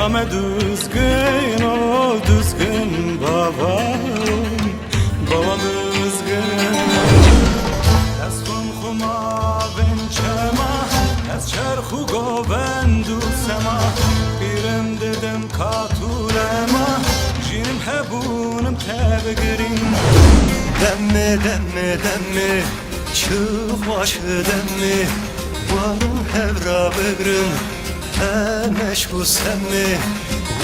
Kame düzgün o düzgün babam, baba düzgün. Ez xuma bençema, ez çerxu govendu sema. Birim dedim katulema, jinim hebunum tebgirim. Demme demme demme, çık başı demme. Varım hevra bıgrın, meşku semmi.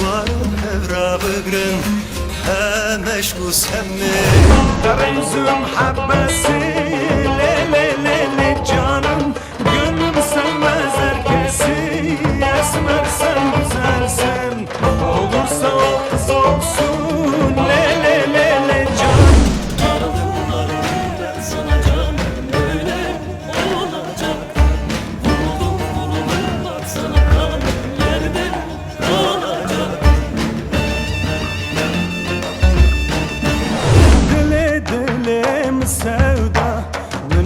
Varım hevra bıgrın, meşku semmi. Derezüm habbesi, le le le le canım. Gönlüm sevmez herkesi, esmersen güzelsen. Olursa o kız olsun, le le le le canım. Ben sana canım böyle olacak. Vuruldum baksana kan yerde kalacak. Dile dilim sevda,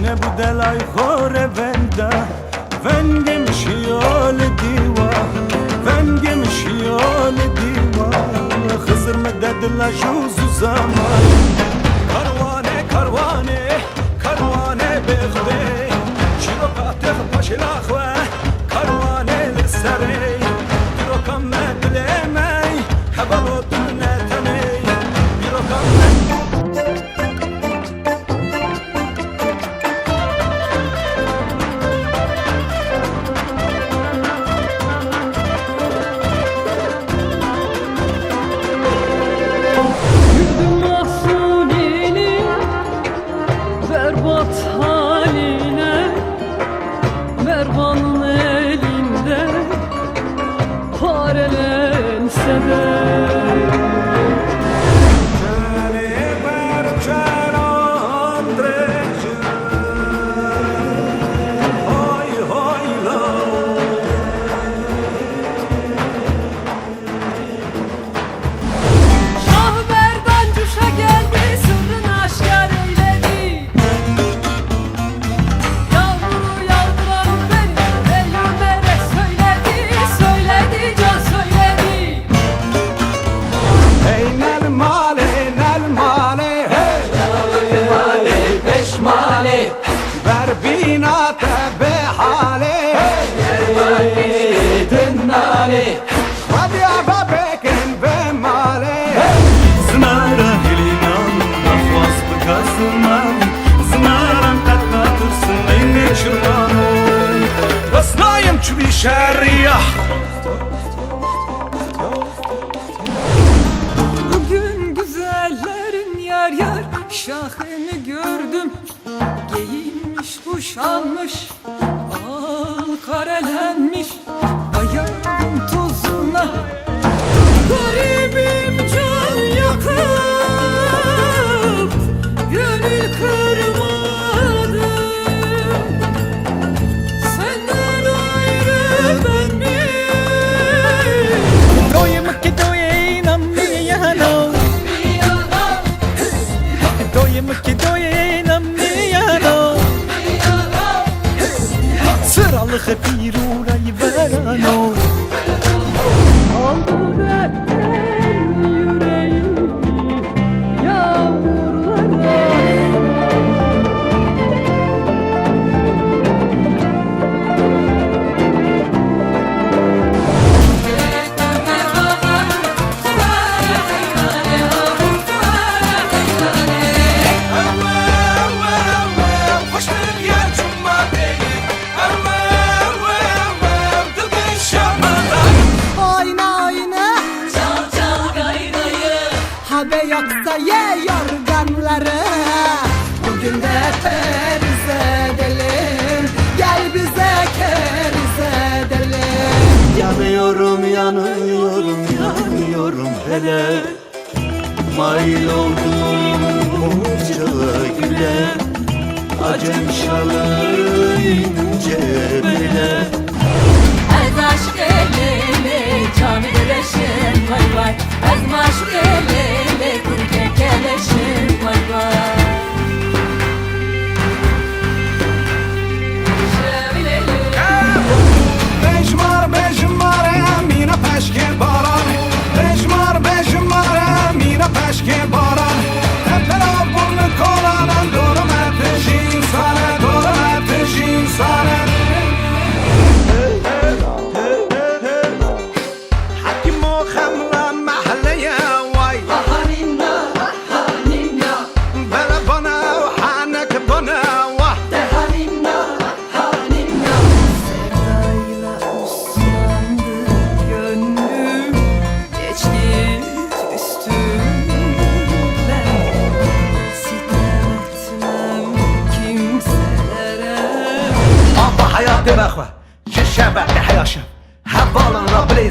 ne bu delay khore venda. Vengim şiyal diva, vengim şiyal diva. Hızır medded la juzu zaman. Karvane karvane, karvane beğde. Çiro patih paşilahve, karvane lissere. Diro kamme dilemey, hebalotun netemey. Diro kamme. Güldüm mahzuninin berbat haline. Mervanın elinde parelense de. Şahmerdan cuşa geldi, sırrını aşkar eyledi. Yağmuru yağdıran beni, ellere söyledi. Söyledi, can söyledi. Eynel male, eynel male, hey. Male, beş male, Ver binate be hale, hey. dennale. Hadi aba bekin be male. Znara helinan, nafas bıkazıman. Znaran katka tursun beni çırmanım. Basnayım çubi şerriyah. Bugün güzellerin yer yer şahını gördüm. Giyinmiş kuşanmış, al karelenmiş. Ayağım tozuna garibim can yakıp gönül kırmadım. Senden ayrı ben mi? Doyum ki doyinam miyano, doyum ki doyinam miyano. Sıralı bir urayı verano. Aldı dertten yüreğimi yağmurlara. Oyna oyna Çal çal gayrayı, habe yoksa ye yorganları. Bugün de periz edelim, gel bize keriz edelim. Yanıyorum, yanıyorum, yanıyorum hele. Mail oldum bunca güle. Acem şalı ince bele. ez aşk elele, canı deleşim vay vay. Ez maşuk elele, kurke keleşim vay vay. Bejmar bejmar emine peşke bara.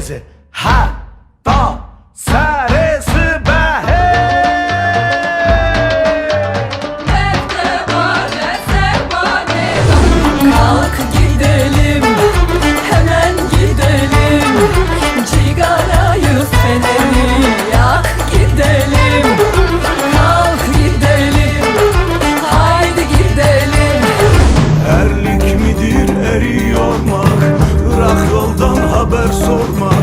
tezi ha da serisi be Kalk gidelim, hemen gidelim. Cigarayı feneri yak gidelim. Kalk gidelim, haydi gidelim. Erlik midir eri yormak, Irak yoldan haber sormak.